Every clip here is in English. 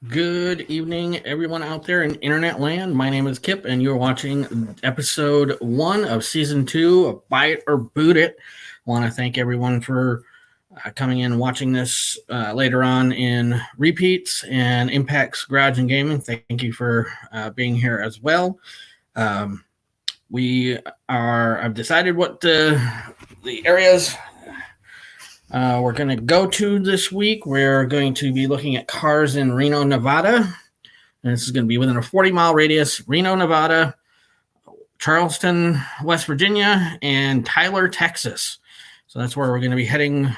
Good evening, everyone out there in internet land. My name is Kip, and you're watching episode 1 of season 2 of Buy It or Boot It. I want to thank everyone for coming in and watching this later on in repeats and Impact's Garage and Gaming. Thank you for being here as well. I've decided what the areas we're going to go to this week. We're going to be looking at cars in Reno, Nevada. And this is going to be within a 40-mile radius. Reno, Nevada, Charleston, West Virginia, and Tyler, Texas. So that's where we're going to be heading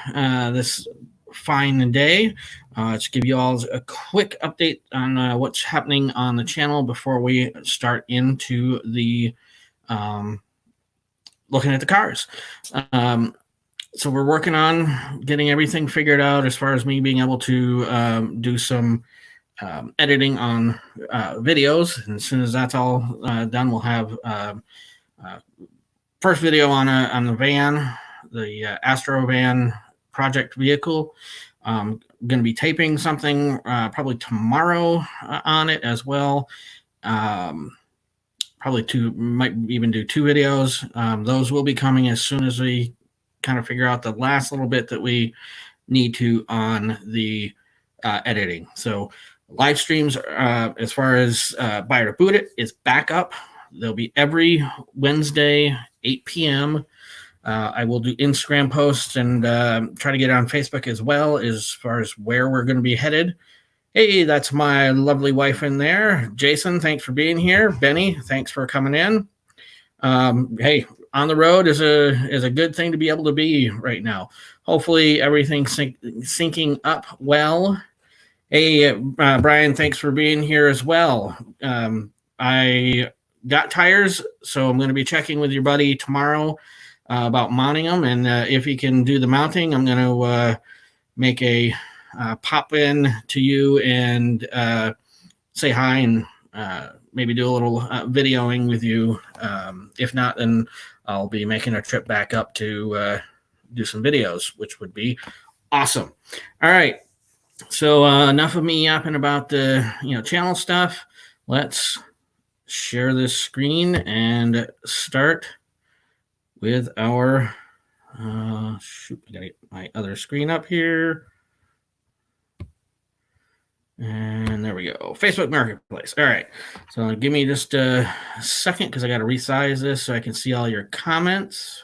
this fine day. Let's give you all a quick update on what's happening on the channel before we start into the looking at the cars. So we're working on getting everything figured out as far as me being able to do some editing on videos. And as soon as that's all done, we'll have first video on the van, the Astro van project vehicle. I'm going to be taping something probably tomorrow on it as well. Probably might even do 2 videos. Those will be coming as soon as we kind of figure out the last little bit that we need to on the editing. So live streams, as far as Buy It or Boot It, is back up. They'll be every Wednesday, 8 p.m. I will do Instagram posts and try to get it on Facebook as well as far as where we're going to be headed. Hey, that's my lovely wife in there. Jason, thanks for being here. Benny, thanks for coming in. Hey, on the road is a good thing to be able to be right now. Hopefully everything's syncing up well. Hey, Brian, thanks for being here as well. I got tires, so I'm going to be checking with your buddy tomorrow about mounting them. And if he can do the mounting, I'm going to make a pop in to you and say hi and maybe do a little videoing with you. If not, then I'll be making a trip back up to do some videos, which would be awesome. All right. So enough of me yapping about the channel stuff. Let's share this screen and start with our shoot. I gotta get my other screen up here. And there we go. Facebook Marketplace. All right. So give me just a second because I got to resize this so I can see all your comments.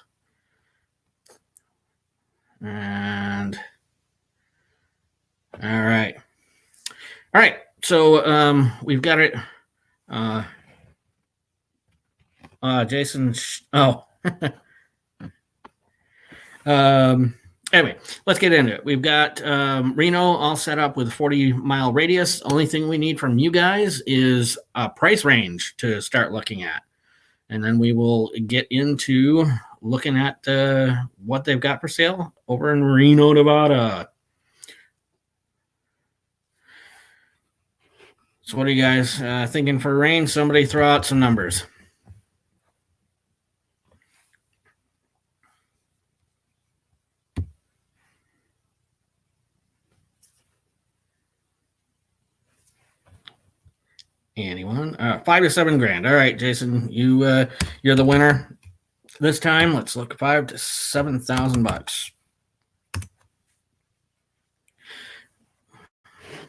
And all right. All right. So we've got it. Jason. Anyway, let's get into it. We've got Reno all set up with a 40-mile radius. Only thing we need from you guys is a price range to start looking at. And then we will get into looking at what they've got for sale over in Reno, Nevada. So what are you guys thinking for range? Somebody throw out some numbers. Anyone? 5 to 7 grand. All right, Jason, you're the winner this time. Let's look 5 to 7,000 bucks.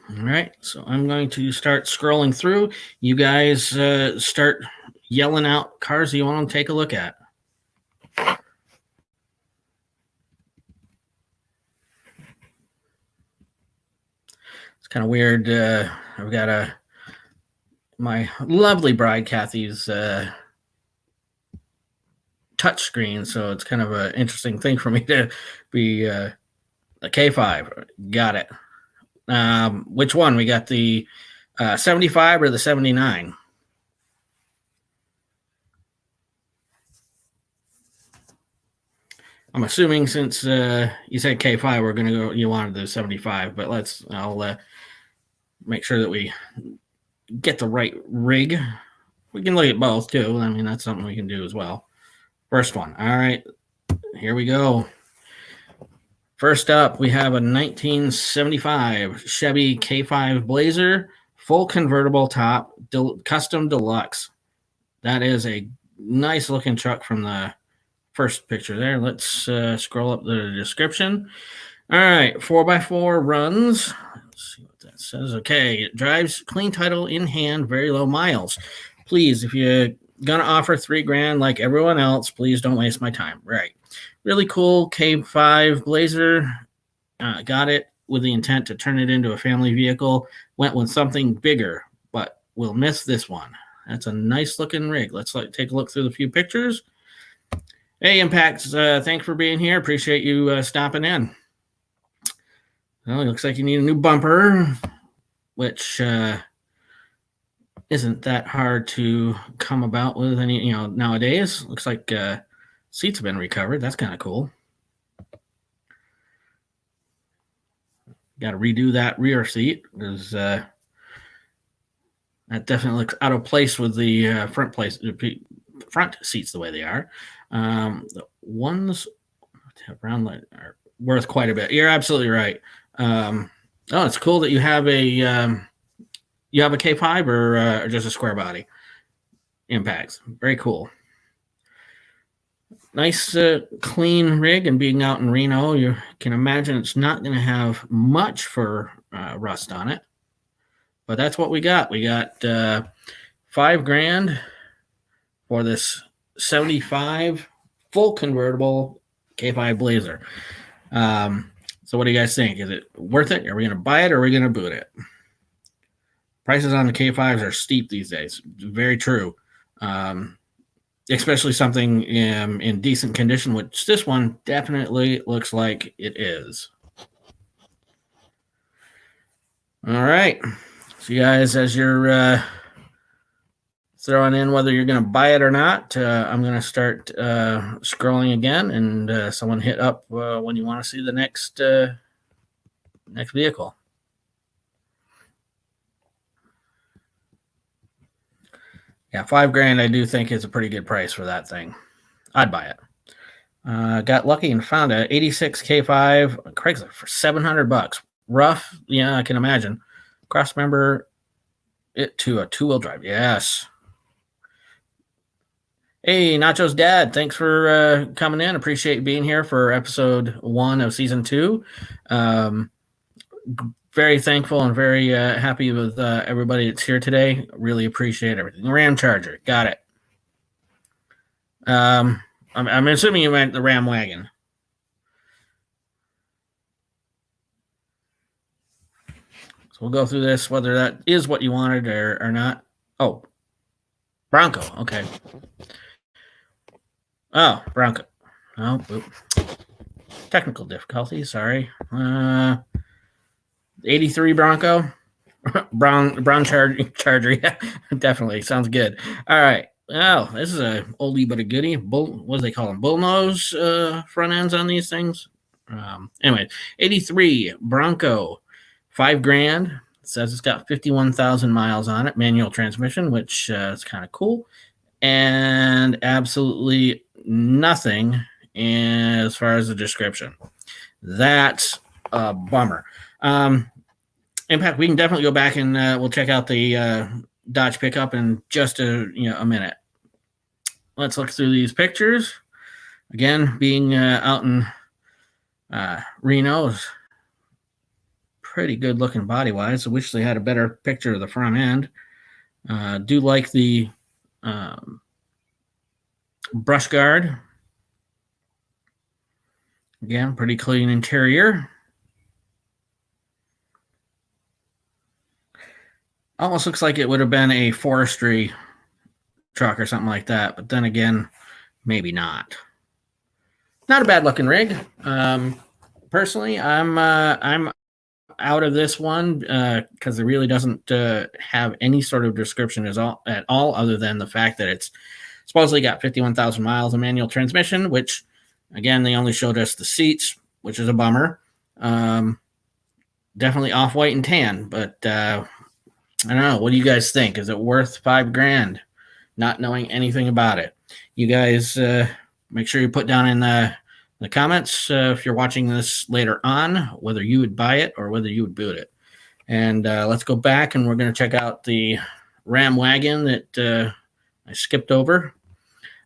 All right, so I'm going to start scrolling through. You guys start yelling out cars you want to take a look at. It's kind of weird. I've got my lovely bride Kathy's touch screen, so it's kind of an interesting thing for me to be a K5. Got it. Which one? We got the 75 or the 79? I'm assuming since you said K5, we're going to go, you wanted the 75, but I'll make sure that we get the right rig. We can look at both too. I mean, that's something we can do as well. First one. All right, here we go. First up, we have a 1975 Chevy K5 Blazer, full convertible top, custom deluxe. That is a nice looking truck from the first picture there. Let's scroll up the description. All right, 4x4 runs. Let's see what that says. Okay, it drives clean title in hand, very low miles. Please, if you're gonna offer $3,000 like everyone else, please don't waste my time. Right. Really cool K5 Blazer. Got it with the intent to turn it into a family vehicle. Went with something bigger, but we'll miss this one. That's a nice looking rig. Let's take a look through the few pictures. Hey, Impacts, thanks for being here. Appreciate you stopping in. Well, it looks like you need a new bumper, which isn't that hard to come about with any, nowadays. Looks like seats have been recovered. That's kind of cool. Got to redo that rear seat because that definitely looks out of place with the front seats the way they are. The ones around are worth quite a bit. You're absolutely right. It's cool that you have a K5 or just a square body. Impacts. Very cool. Nice clean rig, and being out in Reno, you can imagine it's not going to have much for rust on it. But that's what we got. We got $5,000 for this 75 full convertible K5 Blazer. So what do you guys think? Is it worth it? Are we going to buy it or are we going to boot it? Prices on the K5s are steep these days. Very true. Especially something in decent condition, which this one definitely looks like it is. All right. So you guys, as you're throwing in whether you're going to buy it or not, I'm going to start scrolling again, and someone hit up when you want to see the next vehicle. Yeah, $5,000 I do think is a pretty good price for that thing. I'd buy it. Got lucky and found a 86 K5 Craigslist for $700. Rough, yeah, I can imagine. Cross member it to a two-wheel drive. Yes. Hey, Nacho's dad, thanks for coming in. Appreciate being here for episode 1 of season 2. Very thankful and very happy with everybody that's here today. Really appreciate everything. Ram Charger, got it. I'm assuming you meant the Ram wagon. So we'll go through this, whether that is what you wanted or not. Oh, Bronco. Okay. Oh, Bronco. Oh, technical difficulty. Sorry. 83 Bronco. Brown Charger. Yeah, definitely. Sounds good. All right. Oh, this is a oldie but a goodie. What do they call them? Bullnose front ends on these things. Anyway, 83 Bronco, $5,000. It says it's got 51,000 miles on it. Manual transmission, which is kind of cool. And absolutely nothing as far as the description. That's a bummer. Impact, we can definitely go back and we'll check out the Dodge pickup in just a minute. Let's look through these pictures. Again, being out in Reno is pretty good looking body wise. I wish they had a better picture of the front end. Do like the brush guard. Again, pretty clean interior. Almost looks like it would have been a forestry truck or something like that, but then again, maybe not. Not a bad looking rig. Personally, I'm out of this one because it really doesn't have any sort of description at all, other than the fact that it's supposedly got 51,000 miles of manual transmission, which again, they only showed us the seats, which is a bummer. Definitely off white and tan, but I don't know. What do you guys think? Is it worth $5,000? Not knowing anything about it. You guys make sure you put down in the the comments if you're watching this later on, whether you would buy it or whether you would boot it. And let's go back and we're going to check out the Ram wagon that I skipped over.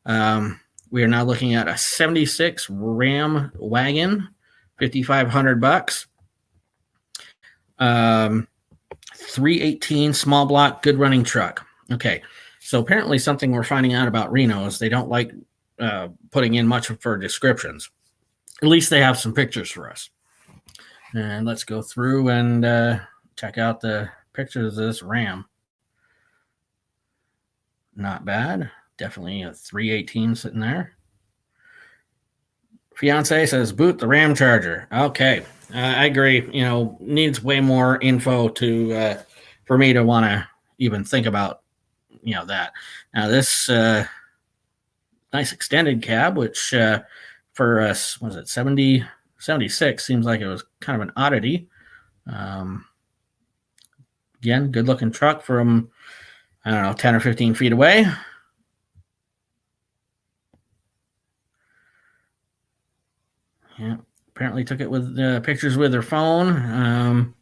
We are now looking at a 76 Ram wagon, $5,500. 318 small block, good running truck. Okay, so apparently something we're finding out about Reno is they don't like putting in much for descriptions. At least they have some pictures for us. And let's go through and check out the pictures of this Ram. Not bad. Definitely a 318 sitting there. Fiance says, boot the Ram Charger. Okay, I agree. You know, needs way more info to for me to want to even think about, you know, that. Now this nice extended cab, which for us, was it 76? Seems like it was kind of an oddity. Again, good looking truck from, I don't know, 10 or 15 feet away. Yeah, apparently took it with pictures with their phone.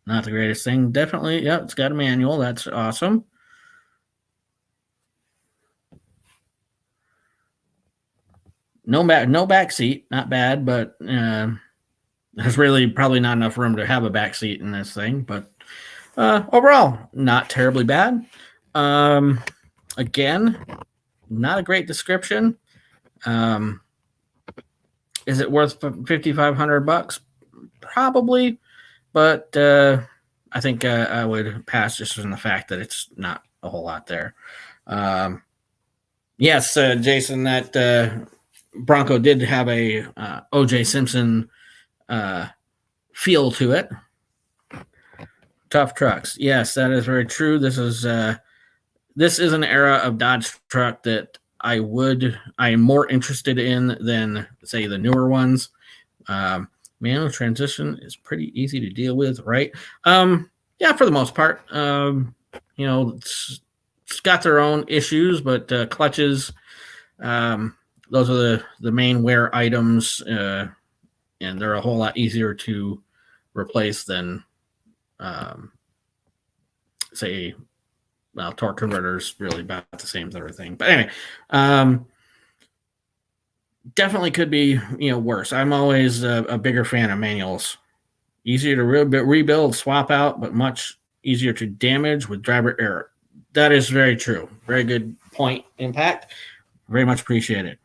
Not the greatest thing. Definitely, yeah, it's got a manual. That's awesome. No back seat. Not bad, but there's really probably not enough room to have a back seat in this thing. But overall, not terribly bad. Again, not a great description. Is it worth $5,500? Probably, but I think I would pass just from the fact that it's not a whole lot there. Yes, Jason, that Bronco did have a O.J. Simpson feel to it. Tough trucks. Yes, that is very true. This is an era of Dodge truck that I am more interested in than, say, the newer ones. Manual transmission is pretty easy to deal with, right? Yeah, for the most part. You know, it's got their own issues, but clutches, those are the main wear items, and they're a whole lot easier to replace than, say, well, torque converters, really about the same sort of thing. But anyway, definitely could be, you know, worse. I'm always a bigger fan of manuals. Easier to rebuild, swap out, but much easier to damage with driver error. That is very true. Very good point, Impact. Very much appreciated.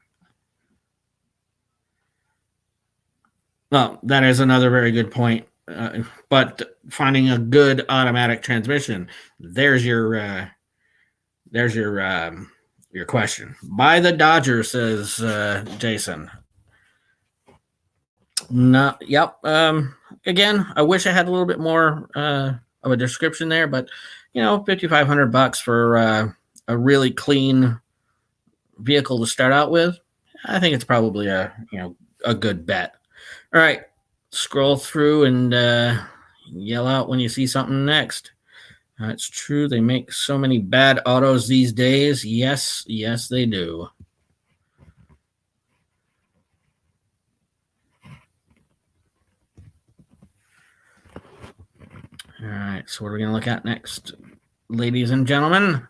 Well, that is another very good point. But finding a good automatic transmission, there's your question. Buy the Dodger, says Jason. No, yep. Again, I wish I had a little bit more of a description there, but you know, $5,500 for a really clean vehicle to start out with, I think it's probably a good bet. All right, scroll through and yell out when you see something next. It's true, they make so many bad autos these days. Yes, they do. All right, so what are we going to look at next, ladies and gentlemen?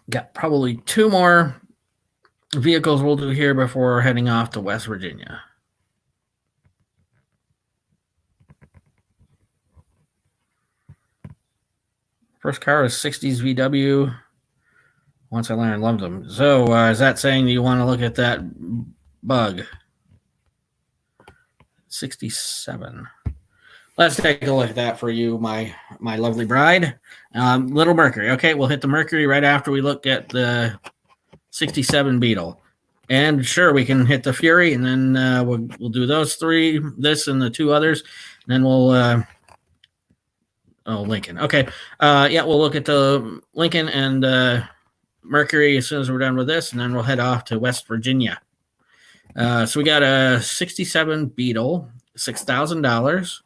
Got probably two more vehicles we'll do here before heading off to West Virginia. First car is 60s VW. Once I learned, I loved them. So is that saying you want to look at that Bug? 67. Let's take a look at that for you, my lovely bride. Little Mercury. Okay, we'll hit the Mercury right after we look at the 67 Beetle. And sure, we can hit the Fury, and then we'll do those three, this and the two others. And then we'll Lincoln. Okay. Yeah, we'll look at the Lincoln and Mercury as soon as we're done with this, and then we'll head off to West Virginia. So we got a 67 Beetle, $6,000.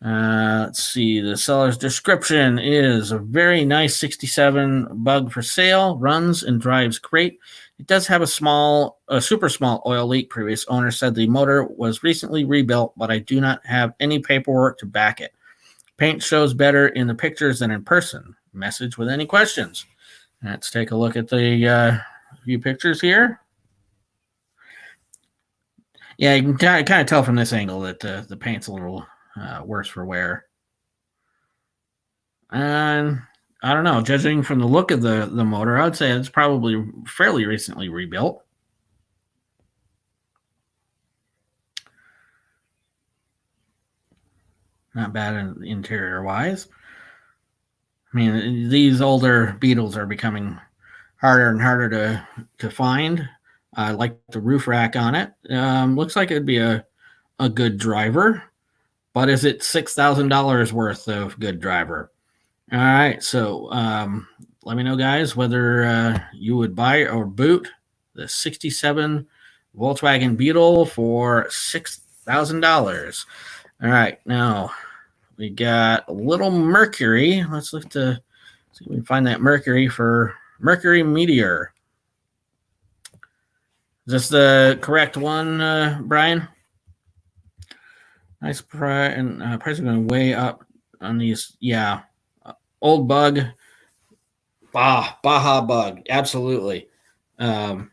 Let's see. The seller's description is a very nice 67 bug for sale, runs and drives great. It does have a super small oil leak. Previous owner said the motor was recently rebuilt, but I do not have any paperwork to back it. Paint shows better in the pictures than in person. Message with any questions. Let's take a look at the few pictures here. Yeah, you can kind of tell from this angle that the paint's a little worse for wear. And I don't know, judging from the look of the motor, I would say it's probably fairly recently rebuilt. Not bad interior wise. I mean, these older Beetles are becoming harder and harder to find. I like the roof rack on it. Looks like it'd be a good driver, but is it $6,000 worth of good driver? All right, so let me know, guys, whether you would buy or boot the '67 Volkswagen Beetle for $6,000. All right, now we got a little Mercury. Let's look to see if we can find that Mercury for Mercury Meteor. Is this the correct one, Brian? Nice price, and price is going way up on these. Yeah, old bug, Baja bug, absolutely. That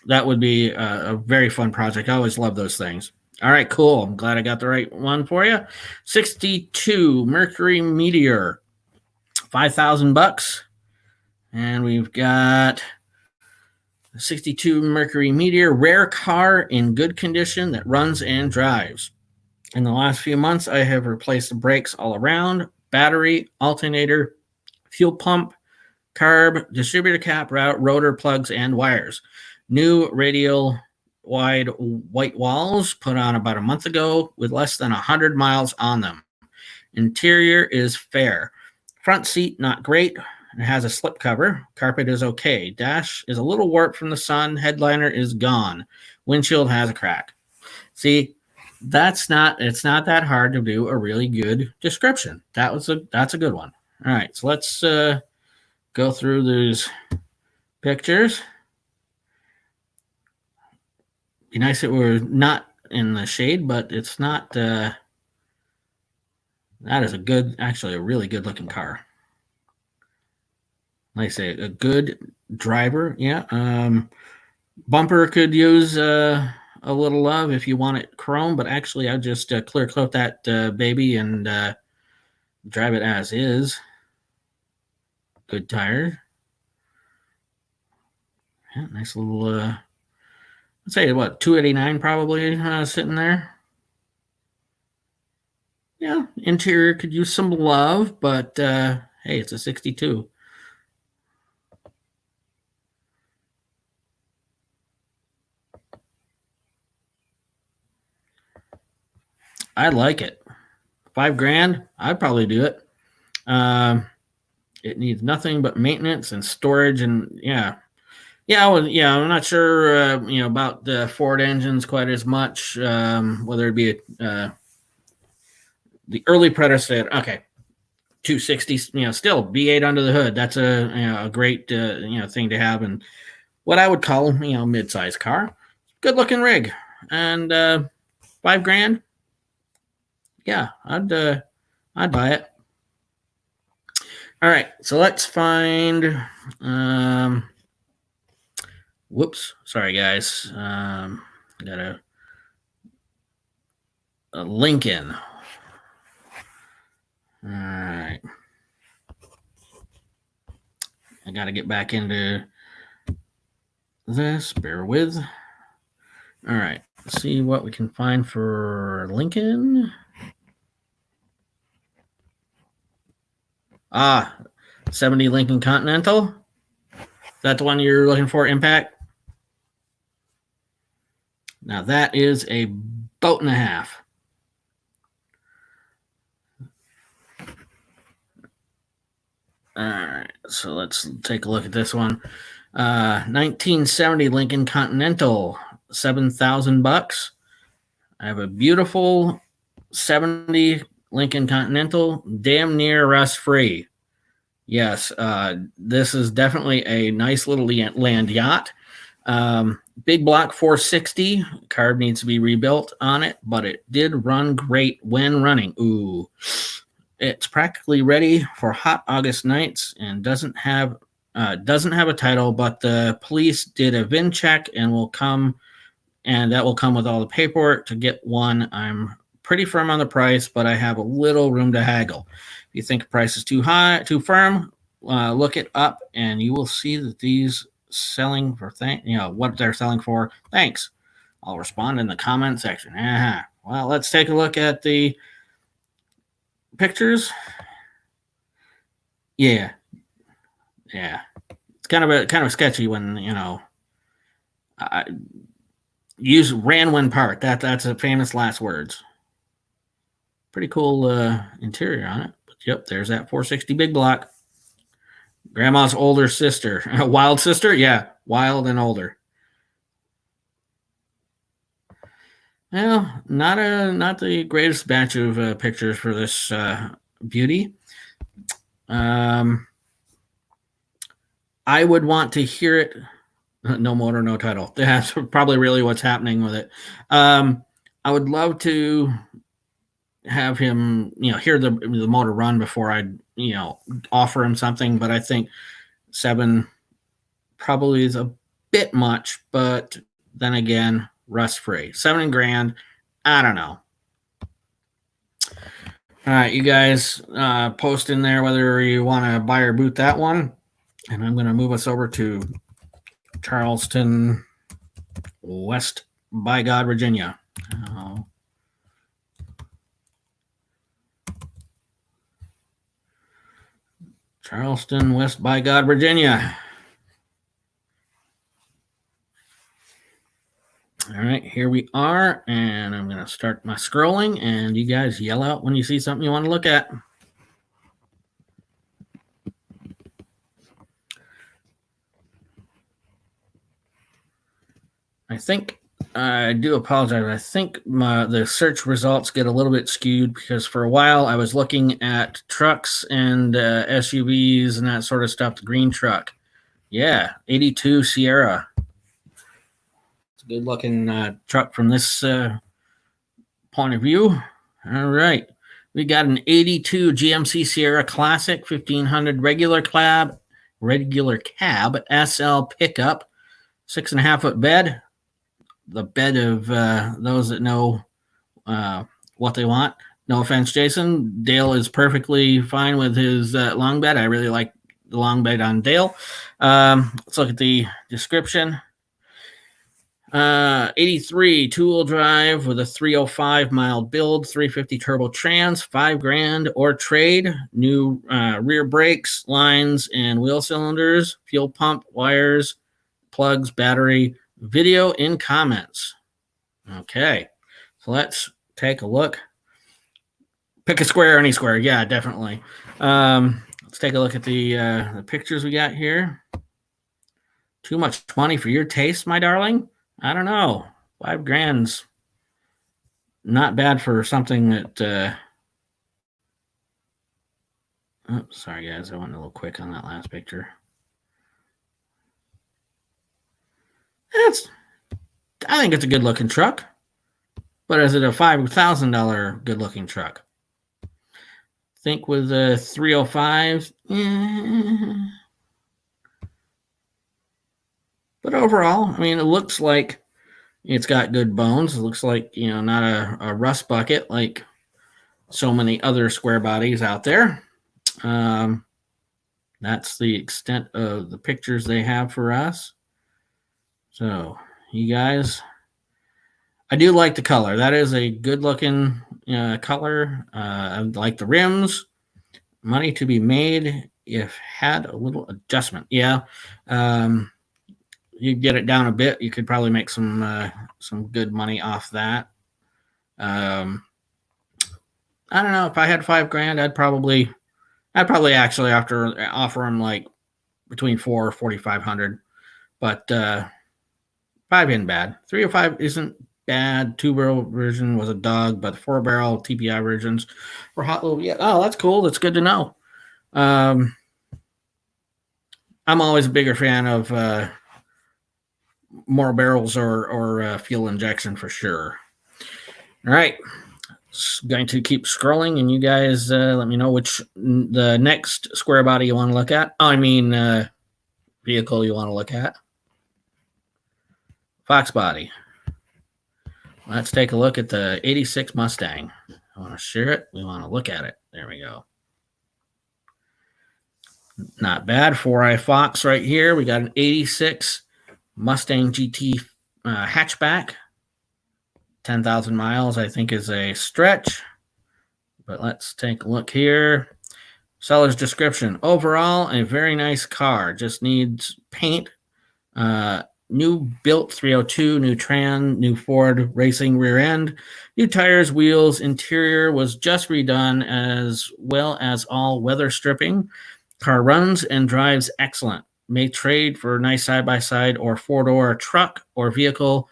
would be a very fun project. I always love those things. All right, cool. I'm glad I got the right one for you. 62 Mercury Meteor, $5,000, and we've got 62 Mercury Meteor, rare car in good condition that runs and drives. In the last few months, I have replaced the brakes all around, battery, alternator, fuel pump, carb, distributor cap, rotor plugs, and wires. New radial wide white walls put on about a month ago with less than 100 miles on them. Interior is fair. Front seat, not great. It has a slip cover. Carpet is okay. Dash is a little warped from the sun. Headliner is gone. Windshield has a crack. See, it's not that hard to do a really good description. That's a good one. All right, so let's go through these pictures. Be nice if it were not in the shade, but it's not. That is actually a really good looking car. Like I say, a good driver. Yeah. Bumper could use a little love if you want it chrome, but actually I'd just clear coat that baby and drive it as is. Good tire. Yeah, nice little, let's say what, 289 probably sitting there. Yeah, interior could use some love, but hey, it's a 62. I like it. $5,000, I'd probably do it. It needs nothing but maintenance and storage, and I'm not sure, about the Ford engines quite as much. Whether it be the early predecessor. Okay, 260. Still V8 under the hood. That's a great thing to have, and what I would call mid-size car. Good looking rig, and $5,000. Yeah, I'd buy it. All right, so let's find. Whoops, sorry guys. Got a Lincoln. All right, I got to get back into this. Bear with. All right, let's see what we can find for Lincoln. 70 Lincoln Continental. Is that the one you're looking for, Impact? Now that is a boat and a half. All right, so let's take a look at this one. 1970 Lincoln Continental, $7,000. I have a beautiful 70 Lincoln Continental, damn near rust free. Yes, this is definitely a nice little land yacht. Big block 460. Carb needs to be rebuilt on it, but it did run great when running. Ooh, it's practically ready for hot August nights and doesn't have a title, but the police did a VIN check and that will come with all the paperwork to get one. I'm pretty firm on the price, but I have a little room to haggle. If you think the price is too firm, look it up, and you will see that these selling for what they're selling for. Thanks. I'll respond in the comment section. Well, let's take a look at the pictures. Yeah. It's kind of sketchy when I use ran when parked. That's a famous last words. Pretty cool interior on it. But yep, there's that 460 big block. Grandma's older sister. Wild sister? Yeah, wild and older. Well, not the greatest batch of pictures for this beauty. I would want to hear it. No motor, no title. That's probably really what's happening with it. I would love to have him, hear the motor run before I, offer him something. But I think 7 probably is a bit much. But then again, rust free. $7,000. I don't know. All right, you guys post in there whether you want to buy or boot that one. And I'm going to move us over to Charleston, West by God, Virginia. Charleston, West by God, Virginia. All right, here we are, and I'm going to start my scrolling, and you guys yell out when you see something you want to look at. I do apologize. I think the search results get a little bit skewed because for a while I was looking at trucks and SUVs and that sort of stuff. The green truck. Yeah, 82 Sierra. It's a good looking truck from this point of view. All right. We got an 82 GMC Sierra Classic 1500 regular cab SL pickup, 6.5 foot bed. The bed of those that know what they want. No offense, Jason. Dale is perfectly fine with his long bed. I really like the long bed on Dale. Let's look at the description. 83 two-wheel drive with a 305 mild build, 350 turbo trans, $5,000 or trade. New rear brakes, lines, and wheel cylinders, fuel pump, wires, plugs, battery. Video in comments. Okay, so let's take a look. Pick a square, any square. Yeah, definitely. Let's take a look at the pictures we got here. Too much money for your taste, my darling? I don't know. $5,000's not bad for something that. Oh, sorry, guys. I went a little quick on that last picture. I think it's a good looking truck, but is it a $5,000 good looking truck? I think with the 305s, but overall, I mean, it looks like it's got good bones. It looks like, not a rust bucket like so many other square bodies out there. That's the extent of the pictures they have for us. So, you guys, I do like the color. That is a good looking color. I like the rims. Money to be made if had a little adjustment. Yeah. You get it down a bit, you could probably make some good money off that. I don't know, if I had $5,000, I'd probably actually offer them like between $400 or $4,500, but 5 isn't bad. 305 isn't bad. 2-barrel version was a dog, but the 4-barrel TPI versions were hot little. Yeah, oh, that's cool. That's good to know. I'm always a bigger fan of more barrels or fuel injection for sure. All right. Going to keep scrolling, and you guys let me know which the next square body you want to look at. Oh, I mean vehicle you want to look at. Fox body. Let's take a look at the 86 Mustang. I want to share it. We want to look at it. There we go. Not bad. 4i Fox right here. We got an 86 Mustang GT hatchback. 10,000 miles, I think, is a stretch. But let's take a look here. Seller's description. Overall, a very nice car. Just needs paint. New built 302, new Tran, new Ford racing rear end, new tires, wheels, interior was just redone, as well as all weather stripping. Car runs and drives excellent. May trade for a nice side-by-side or four-door truck or vehicle.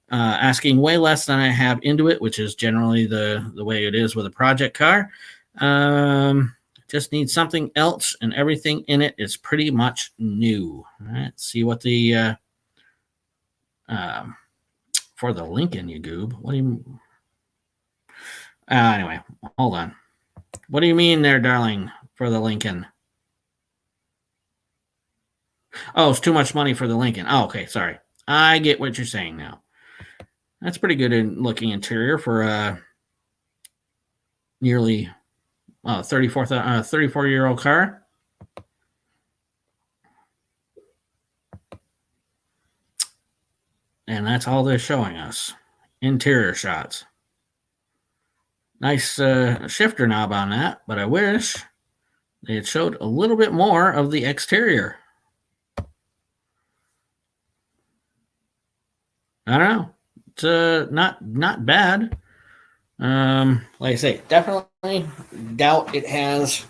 Asking way less than I have into it, which is generally the way it is with a project car. Just need something else, and everything in it is pretty much new. All right, let's see what the for the Lincoln, you goob. What do you? Anyway, hold on. What do you mean there, darling? For the Lincoln? Oh, it's too much money for the Lincoln. Oh, okay, sorry. I get what you're saying now. That's pretty good in looking interior for a nearly 34-year-old car. And that's all they're showing us. Interior shots. Nice shifter knob on that, but I wish they had showed a little bit more of the exterior. I don't know. It's not bad. Like I say, definitely doubt it has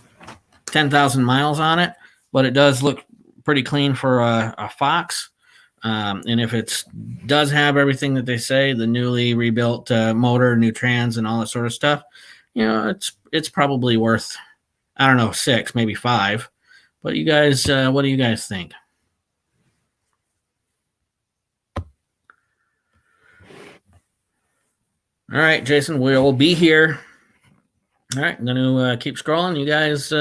10,000 miles on it, but it does look pretty clean for a Fox. And if it does have everything that they say, the newly rebuilt motor, new trans, and all that sort of stuff, you know, it's probably worth, I don't know, 6, maybe 5. But you guys, what do you guys think? All right, Jason, we'll be here. All right, I'm going to keep scrolling. You guys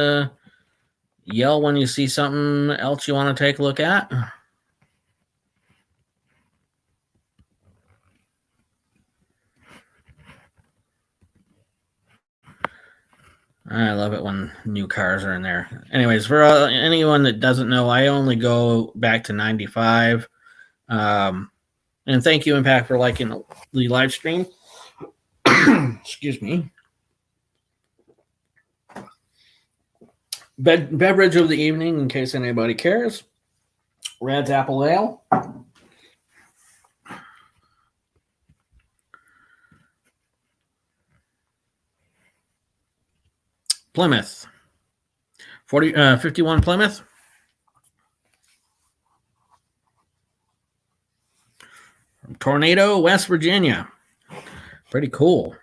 yell when you see something else you want to take a look at. I love it when new cars are in there. Anyways, for anyone that doesn't know, I only go back to 95. And thank you, Impact, for liking the live stream. Excuse me. Beverage of the evening, in case anybody cares. Rad's Apple Ale. Plymouth. 51 Plymouth. Tornado, West Virginia. Pretty cool.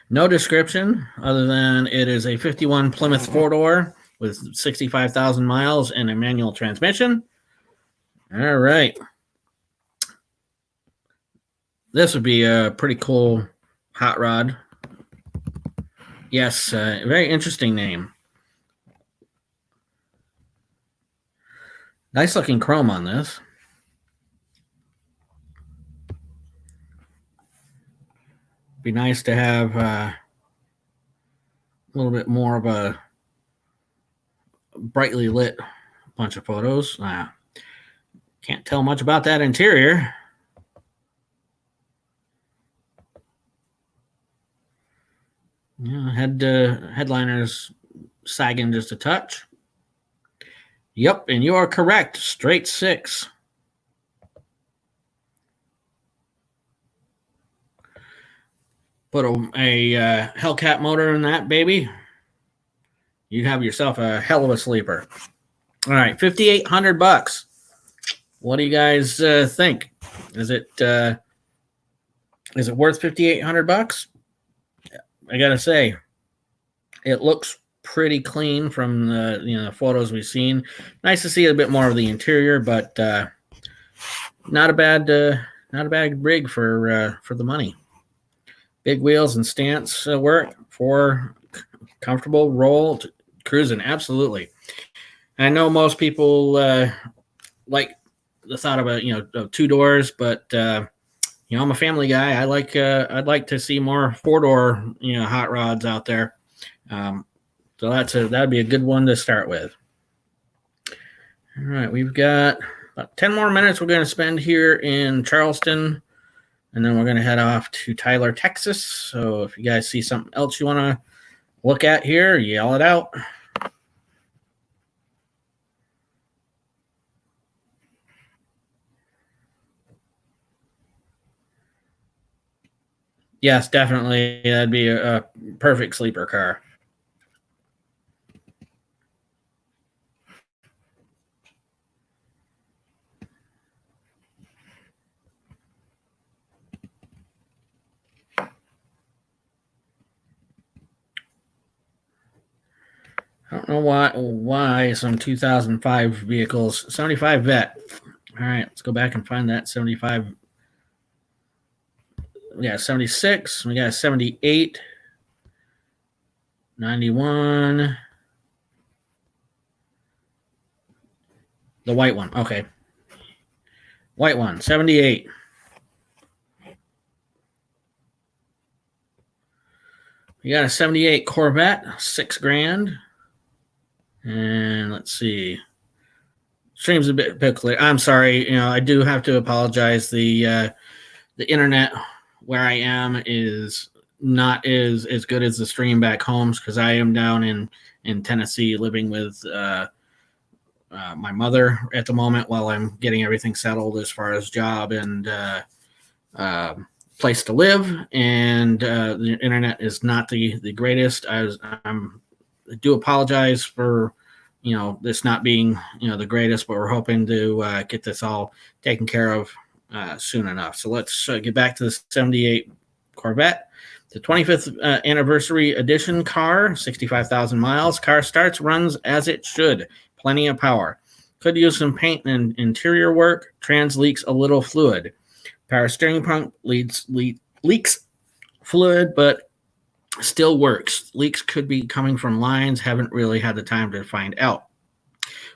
No description other than it is a 51 Plymouth 4-door with 65,000 miles and a manual transmission. All right. This would be a pretty cool hot rod. Yes, very interesting name. Nice looking chrome on this. Be nice to have a little bit more of a brightly lit bunch of photos. Can't tell much about that interior. Yeah, headliners sagging just a touch. Yep, and you are correct. Straight 6. Put a Hellcat motor in that baby. You have yourself a hell of a sleeper. All right, $5,800. What do you guys think? Is it Is it worth $5,800? I gotta say, it looks pretty clean from the photos we've seen. Nice to see a bit more of the interior, but not a bad rig for the money. Big wheels and stance work for comfortable roll cruising. Absolutely. I know most people like the thought of two doors, but I'm a family guy. I'd like to see more 4-door hot rods out there. So that'd be a good one to start with. All right, we've got about 10 more minutes we're going to spend here in Charleston, and then we're going to head off to Tyler, Texas. So if you guys see something else you want to look at here, yell it out. Yes, definitely. That'd be a perfect sleeper car. I don't know why some 2005 vehicles, 75 vet. All right, let's go back and find that 75. We got 76. We got 78. 91. The white one. Okay. White one, 78. We got a 78 Corvette, $6,000. And let's see. Stream's a bit clear. I'm sorry. I do have to apologize. The internet where I am is not as good as the stream back home because I am down in Tennessee living with my mother at the moment while I'm getting everything settled as far as job and place to live. And the internet is not the greatest. I do apologize for this not being the greatest, but we're hoping to get this all taken care of soon enough. So let's get back to the 78 Corvette, the 25th anniversary edition car, 65,000 miles. Car starts, runs as it should. Plenty of power. Could use some paint and interior work. Trans leaks a little fluid. Power steering pump leaks fluid, but still works. Leaks could be coming from lines. Haven't really had the time to find out.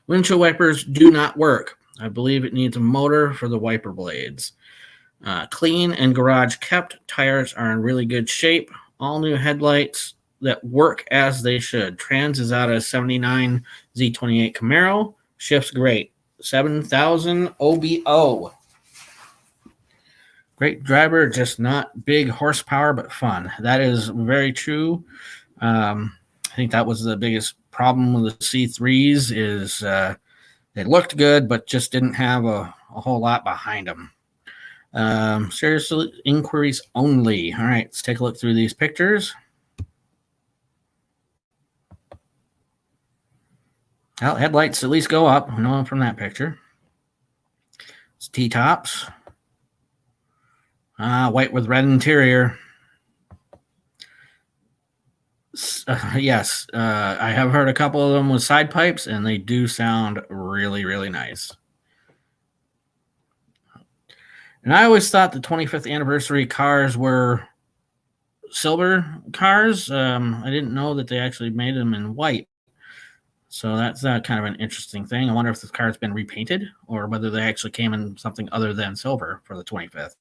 Windshield wipers do not work. I believe it needs a motor for the wiper blades. Clean and garage kept. Tires are in really good shape. All new headlights that work as they should. Trans is out of 79 Z28 Camaro. Shifts great. 7,000 OBO. Great driver, just not big horsepower, but fun. That is very true. I think that was the biggest problem with the C3s is they looked good, but just didn't have a whole lot behind them. Seriously, inquiries only. All right, let's take a look through these pictures. Well, headlights at least go up. I know from that picture. It's T-tops. White with red interior. Yes, I have heard a couple of them with side pipes, and they do sound really, really nice. And I always thought the 25th anniversary cars were silver cars. I didn't know that they actually made them in white. So that's kind of an interesting thing. I wonder if this car's been repainted or whether they actually came in something other than silver for the 25th.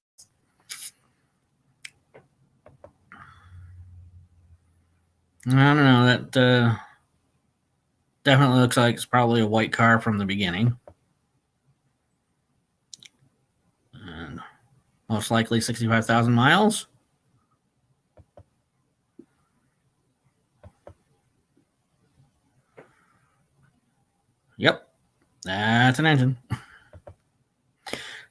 I don't know. That definitely looks like it's probably a white car from the beginning. And most likely 65,000 miles. Yep, that's an engine.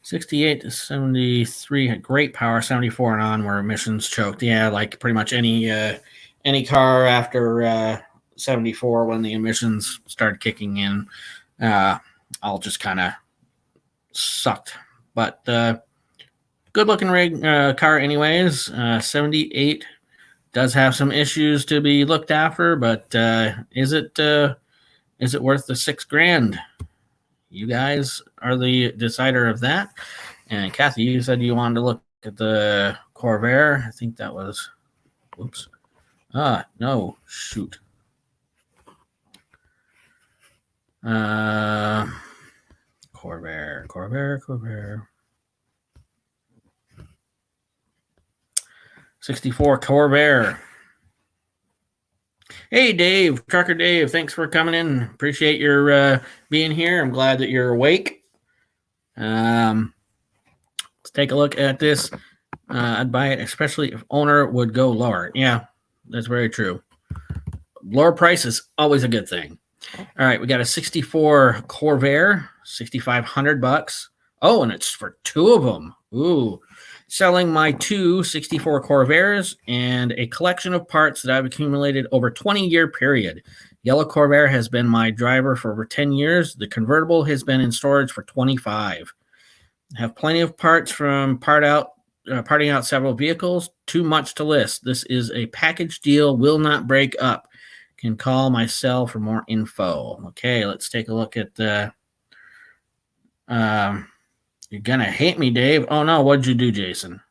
68 to 73 had great power. 74 and on were emissions choked. Yeah, like pretty much any car after 74 when the emissions started kicking in, all just kind of sucked. But good looking car anyways. 78 does have some issues to be looked after, but is it worth the $6,000? You guys are the decider of that. And Kathy, you said you wanted to look at the Corvair. I think that was, whoops. No, shoot. Corvair. 64 Corvair. Hey, Dave, Trucker Dave, thanks for coming in. Appreciate your being here. I'm glad that you're awake. Let's take a look at this. I'd buy it, especially if owner would go lower. Yeah, that's very true. Lower price is always a good thing. All right, we got a 64 Corvair, $6,500. Oh, and it's for two of them. Ooh. Selling my two 64 Corvairs and a collection of parts that I've accumulated over a 20-year period. Yellow Corvair has been my driver for over 10 years. The convertible has been in storage for 25. I have plenty of parts from parting out several vehicles. Too much to list. This is a package deal, will not break up. Can call my cell for more info. Okay, let's take a look at the... You're gonna hate me, Dave. Oh no, what'd you do, Jason?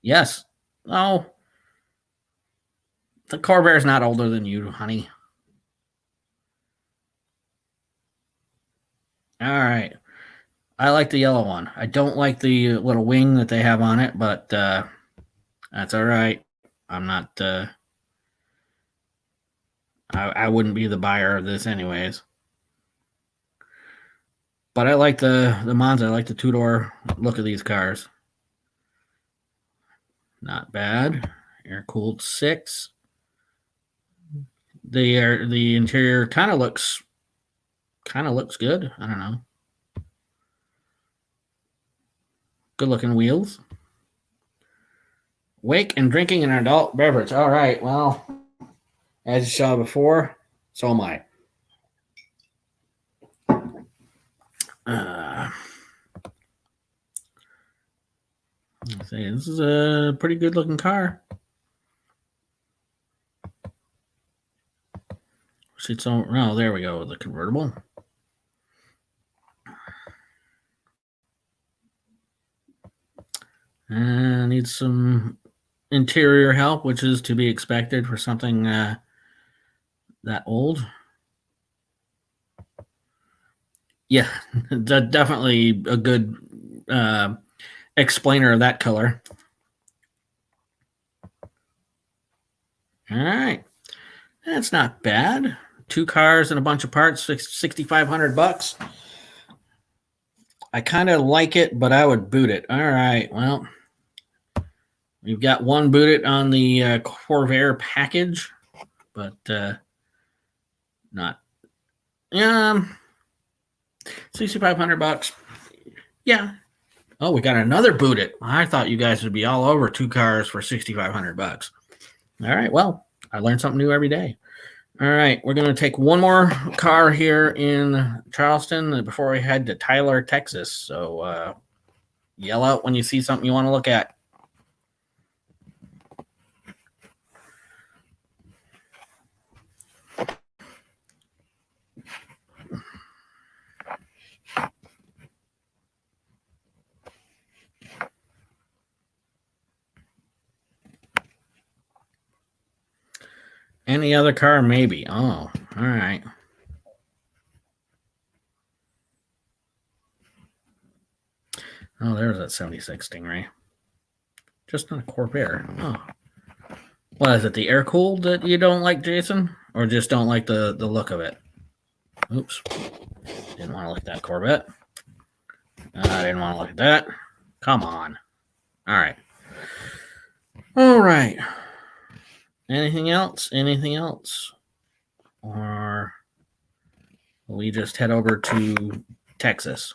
Yes. Oh. The Corvair's not older than you, honey. All right. I like the yellow one. I don't like the little wing that they have on it, but that's all right. I'm not... I wouldn't be the buyer of this anyways. But I like the Monza. I like the two-door look of these cars. Not bad. Air-cooled 6. The interior kind of looks good. I don't know. Good-looking wheels. Wake and drinking an adult beverage. All right. Well, as you saw before, so am I. This is a pretty good looking car. Oh, there we go. The convertible. Needs some interior help, which is to be expected for something that old. Yeah, definitely a good explainer of that color. All right, that's not bad. 2 cars and a bunch of parts, $6,500. I kind of like it, but I would boot it. All right, well, we've got one booted on the Corvair package, but not. $6,500. Yeah. Oh, we got another booted. I thought you guys would be all over 2 cars for $6,500. All right. Well, I learn something new every day. All right. We're going to take one more car here in Charleston before we head to Tyler, Texas. So yell out when you see something you want to look at. Any other car? Maybe. Oh, all right. Oh, there's that 76 Stingray. Just not a Corvair. Oh. What is it, the air-cooled that you don't like, Jason? Or just don't like the look of it? Oops. Didn't want to look at that Corvette. I didn't want to look at that. Come on. All right. All right. Anything else? Anything else? Or will we just head over to Texas?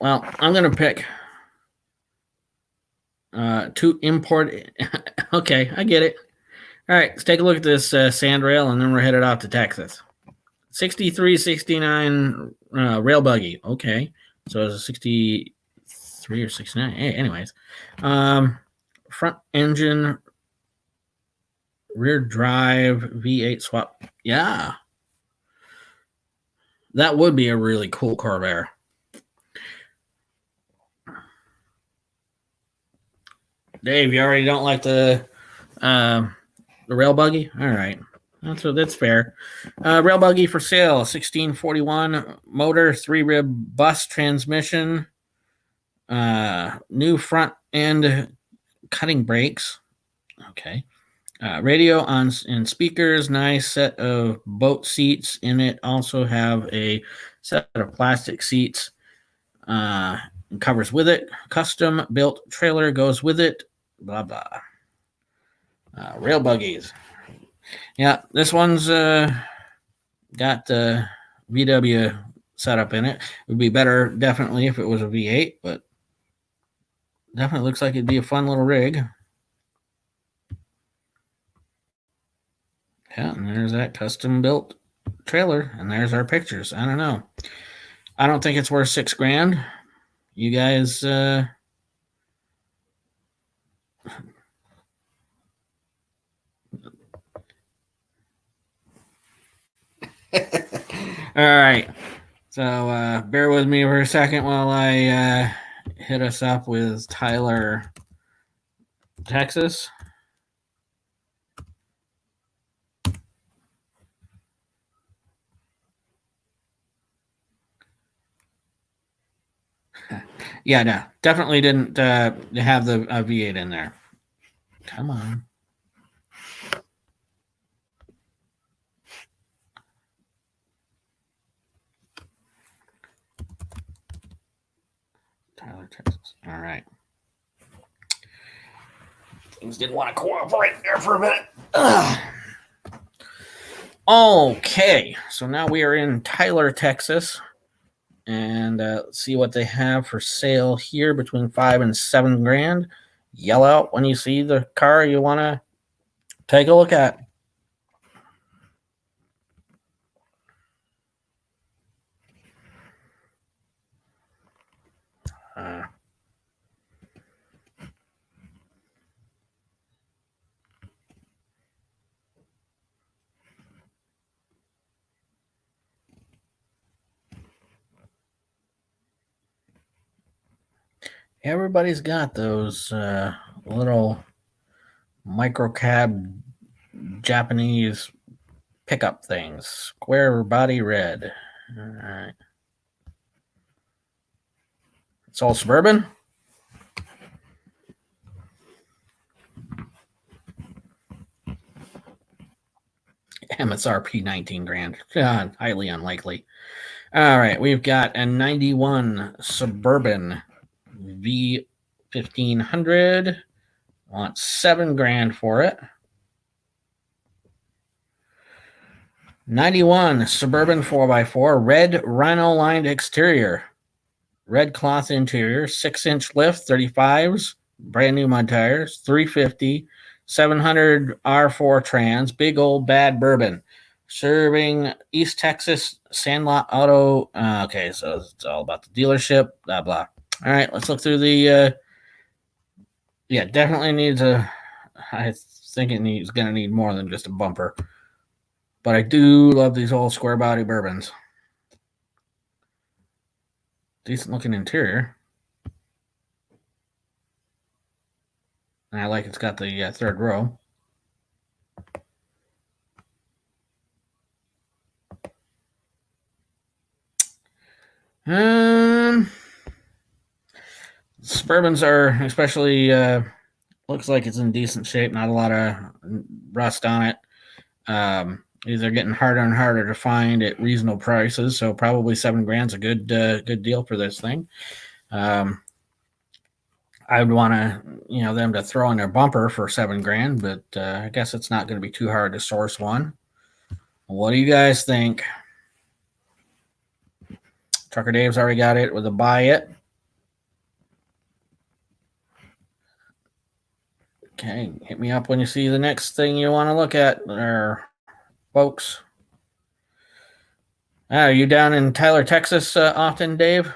Well, I'm going to pick to import. Okay, I get it. All right, let's take a look at this sandrail, and then we're headed out to Texas. 6369 rail buggy. Okay, so it's a 63 or 69. Anyways, front engine, rear drive, V8 swap. Yeah, that would be a really cool Corvair. Dave, you already don't like the rail buggy? All right. That's fair. Rail buggy for sale, 1641 motor, 3-rib bus transmission, new front end cutting brakes. Okay. Radio on and speakers, nice set of boat seats in it. Also have a set of plastic seats. Covers with it. Custom built trailer goes with it. Blah blah. Rail buggies. Yeah, this one's got the VW setup in it. It would be better, definitely, if it was a V8, but definitely looks like it'd be a fun little rig. Yeah, and there's that custom built trailer, and there's our pictures. I don't know. I don't think it's worth $6,000. You guys, all right. So bear with me for a second while I hit us up with Tyler, Texas. Yeah, no, definitely didn't have the V8 in there. Come on. Tyler, Texas. All right. Things didn't want to cooperate there for a minute. Ugh. Okay, so now we are in Tyler, Texas, and let's see what they have for sale here between $5,000 and $7,000. Yell out when you see the car you want to take a look at. Everybody's got those little microcab Japanese pickup things. Square body red. All right. It's all Suburban. MSRP $19,000. God, highly unlikely. All right, we've got a 91 Suburban V1500. Want $7,000 for it. 91 Suburban 4x4, red Reno lined exterior, red cloth interior, 6-inch lift, 35s, brand new mud tires, 350, 700 R4 trans, big old bad bourbon, serving East Texas Sandlot Auto. Okay, so it's all about the dealership, blah, blah. All right, let's look through the, yeah, definitely needs I think it's going to need more than just a bumper. But I do love these old square body bourbons. Decent looking interior. And I like it's got the third row. Suburbans are especially, looks like it's in decent shape. Not a lot of rust on it. These are getting harder and harder to find at reasonable prices, so probably $7,000 is a good deal for this thing. I would want them to throw in their bumper for $7,000, but I guess it's not going to be too hard to source one. What do you guys think? Trucker Dave's already got it with a buy it. Okay, hit me up when you see the next thing you want to look at there, folks. Are you down in Tyler, Texas often, Dave?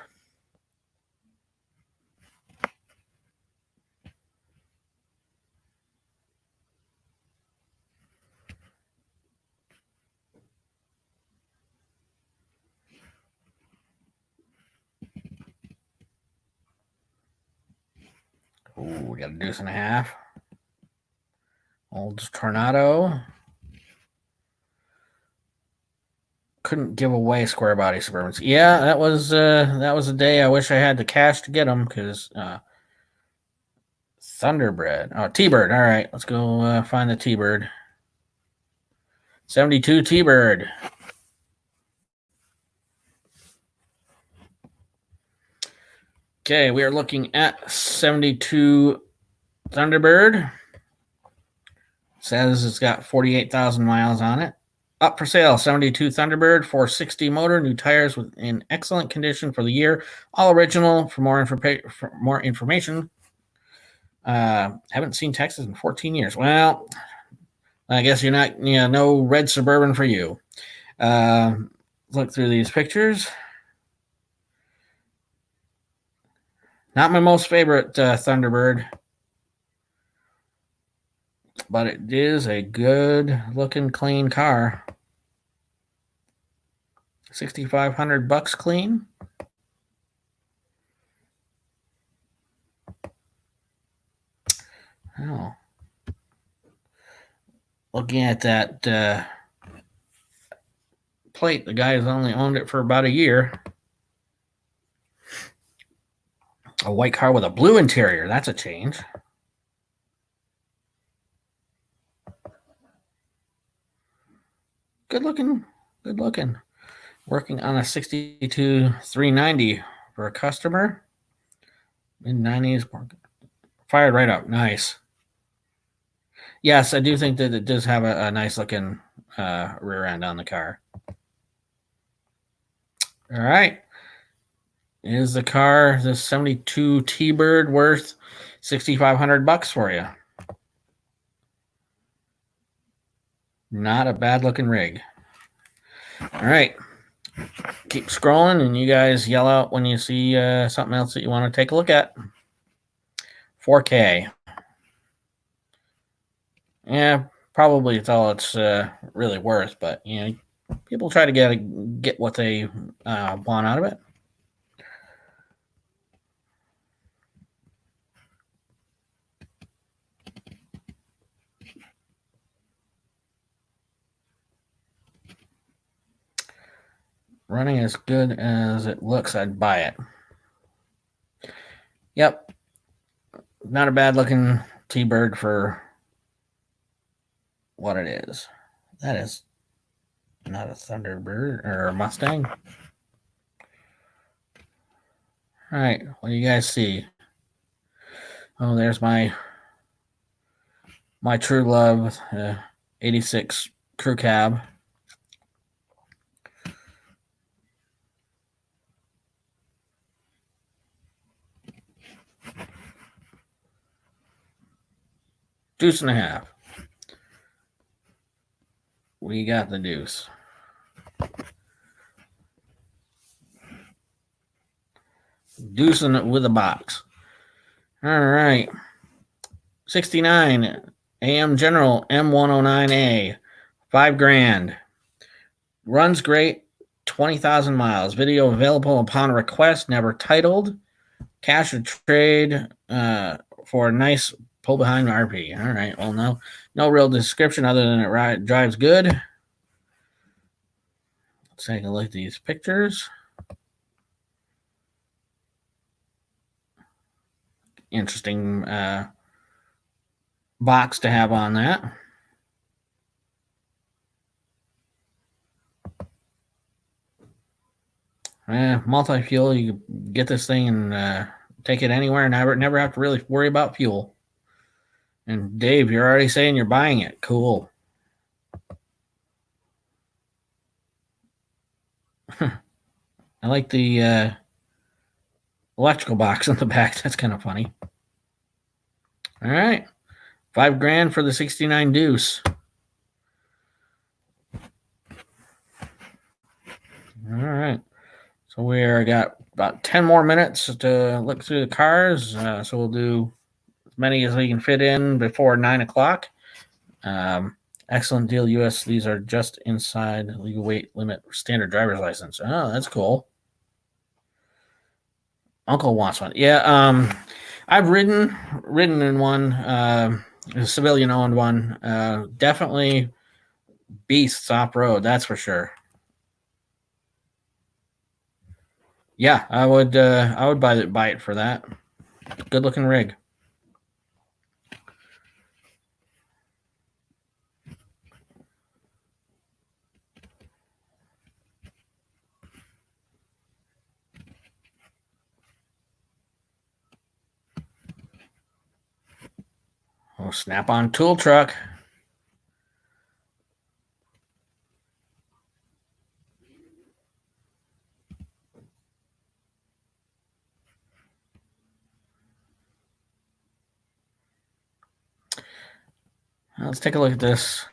Ooh, we got a deuce and a half. Old Tornado. Couldn't give away square body Suburbans. Yeah, that was a day I wish I had the cash to get them because Thunderbird. Oh, T-Bird. All right, let's go find the T-Bird. 72 T-Bird. Okay, we are looking at 72 Thunderbird. Says it's got 48,000 miles on it. Up for sale, 72 Thunderbird 460 motor, new tires in excellent condition for the year, all original. For more information, haven't seen Texas in 14 years. Well, I guess you're not, no red Suburban for you. Look through these pictures. Not my most favorite Thunderbird, but it is a good looking, clean car. $6,500 clean. Oh, looking at that plate, the guy has only owned it for about a year. A white car with a blue interior. That's a change. Good looking. Good looking. Working on a 62 390 for a customer. Mid-90s. Fired right up. Nice. Yes, I do think that it does have a nice looking rear end on the car. All right. Is the car, the 72 T-Bird, worth $6,500 for you? Not a bad looking rig. All right. Keep scrolling and you guys yell out when you see something else that you want to take a look at. 4K. Yeah, probably it's all it's really worth, but people try to get what they want out of it. Running as good as it looks, I'd buy it. Yep. Not a bad looking T-Bird for what it is. That is not a Thunderbird or a Mustang. All right, what do you guys see? Oh, there's my true love, 86 crew cab. Deuce and a half. We got the deuce. Deucing it with a box. All right. 69 AM General M109A. $5,000. Runs great. 20,000 miles. Video available upon request. Never titled. Cash or trade for a nice pull behind RP. All right. Well, no real description other than it drives good. Let's take a look at these pictures. Interesting box to have on that. Multi-fuel, you get this thing and take it anywhere and never have to really worry about fuel. And Dave, you're already saying you're buying it. Cool. I like the electrical box in the back. That's kind of funny. All right. $5,000 for the 69 Deuce. All right. So we got about 10 more minutes to look through the cars. So we'll do as many as we can fit in before 9 o'clock. Excellent deal, US. These are just inside legal weight limit standard driver's license. Oh, that's cool. Uncle wants one. Yeah, I've ridden in one, a civilian owned one. Definitely beasts off road, that's for sure. Yeah, I would buy it for that. Good looking rig. Oh, Snap-on tool truck. Let's take a look at this.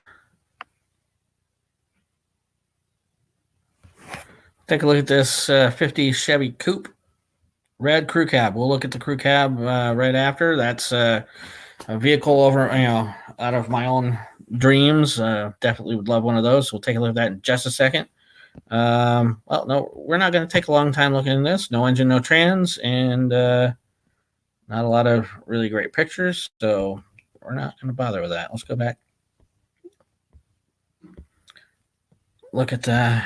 Take a look at this 50 Chevy Coupe red crew cab. We'll look at the crew cab right after. That's a vehicle out of my own dreams. Definitely would love one of those. We'll take a look at that in just a second. Well, no, we're not going to take a long time looking at this. No engine, no trans, and not a lot of really great pictures. So we're not going to bother with that. Let's go back. Look at the.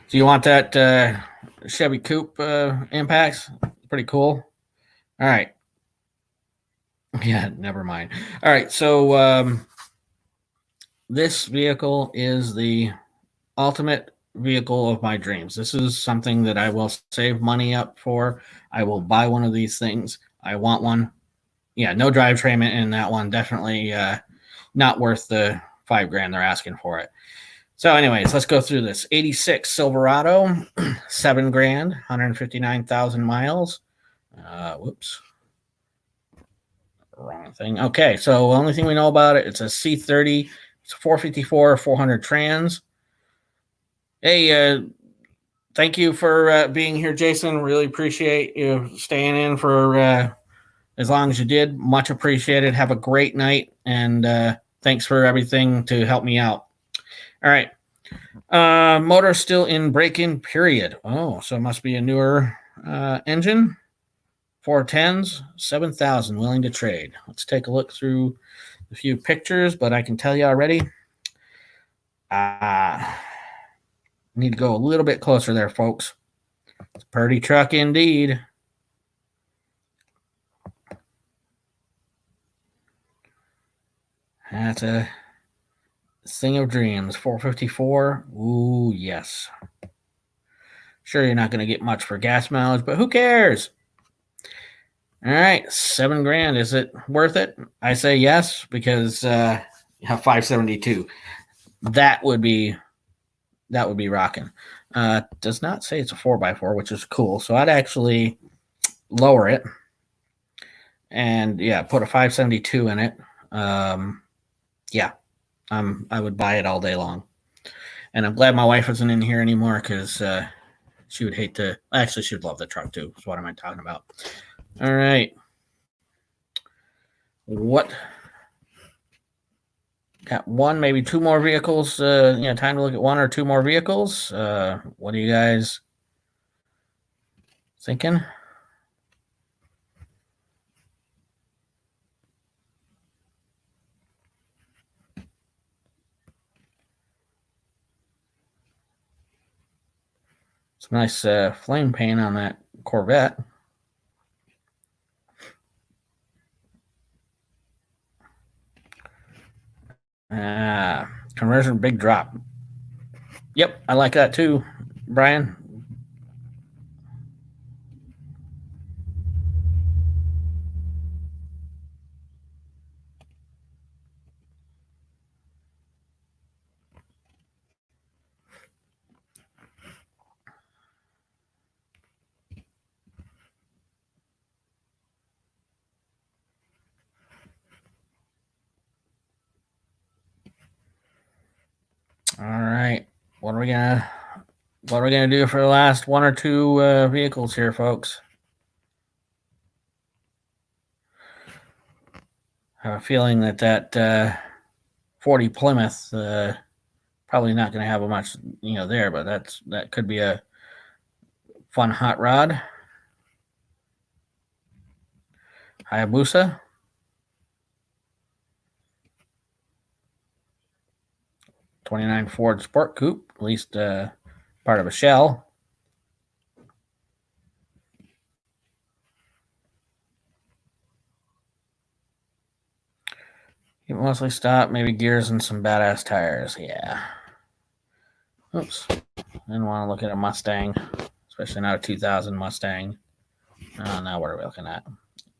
Do you want that Chevy Coupe impacts? Pretty cool. All right. Yeah, never mind. All right, so this vehicle is the ultimate vehicle of my dreams. This is something that I will save money up for. I will buy one of these things. I want one. Yeah, no drivetrain in that one. Definitely not worth the $5,000 they're asking for it. So, anyways, let's go through this. 86 Silverado, $7,000, 159,000 miles. Whoops. Wrong thing. Okay, so the only thing we know about it, it's a C30. It's 454, 400 trans. Hey, thank you for being here, Jason. Really appreciate you staying in for as long as you did. Much appreciated. Have a great night, and thanks for everything to help me out. All right. Motor still in break-in period. Oh, so it must be a newer engine. 410s, 7,000, willing to trade. Let's take a look through a few pictures, but I can tell you already. Need to go a little bit closer there, folks. It's a pretty truck indeed. That's a thing of dreams. 454. Ooh, yes. Sure, you're not going to get much for gas mileage, but who cares? All right, $7,000. Is it worth it? I say yes, because you have 572. That would be rocking. Does not say it's a 4x4, which is cool. So I'd actually lower it and put a 572 in it. I would buy it all day long. And I'm glad my wife isn't in here anymore, because she would hate to. Actually, she would love the truck too. So what am I talking about? All right. What? Got one, maybe two more vehicles. Time to look at one or two more vehicles. What are you guys thinking? Some nice flame paint on that Corvette. Conversion big drop. Yep, I like that too, Brian. All right. What are we gonna do for the last one or two vehicles here, folks? I have a feeling that 40 Plymouth probably not going to have a much there, but that could be a fun hot rod. Hayabusa. 29 Ford Sport Coupe, at least part of a shell. You mostly stop, maybe gears and some badass tires. Yeah. Oops. Didn't want to look at a Mustang, especially not a 2000 Mustang. Now what are we looking at?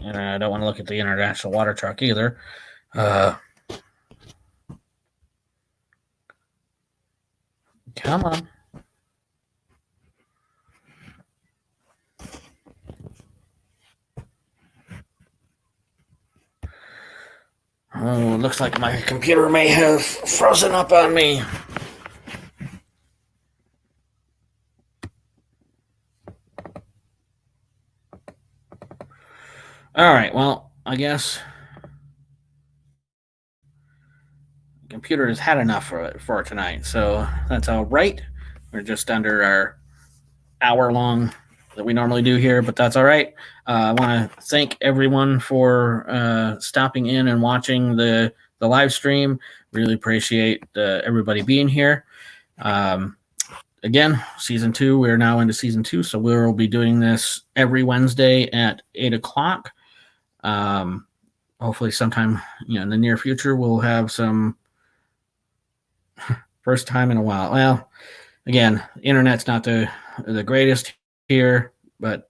And I don't want to look at the International Water Truck either. Come on. Oh, looks like my computer may have frozen up on me. All right, well, I guess the computer has had enough for tonight, so that's all right. We're just under our hour long that we normally do here, but that's all right. I want to thank everyone for stopping in and watching the live stream. Really appreciate everybody being here. Again, season 2, we're now into season 2, so we'll be doing this every Wednesday at 8 o'clock. Hopefully sometime in the near future we'll have some first time in a while. Well, again, internet's not the greatest here, but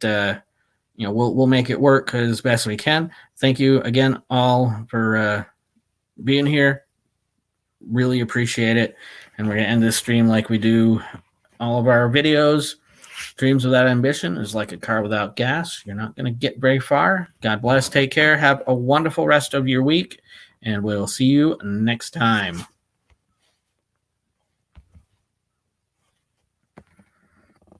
we'll make it work as best we can. Thank you again all for being here. Really appreciate it. And we're gonna end this stream like we do all of our videos. Dreams without ambition is like a car without gas. You're not going to get very far. God bless. Take care. Have a wonderful rest of your week. And we'll see you next time.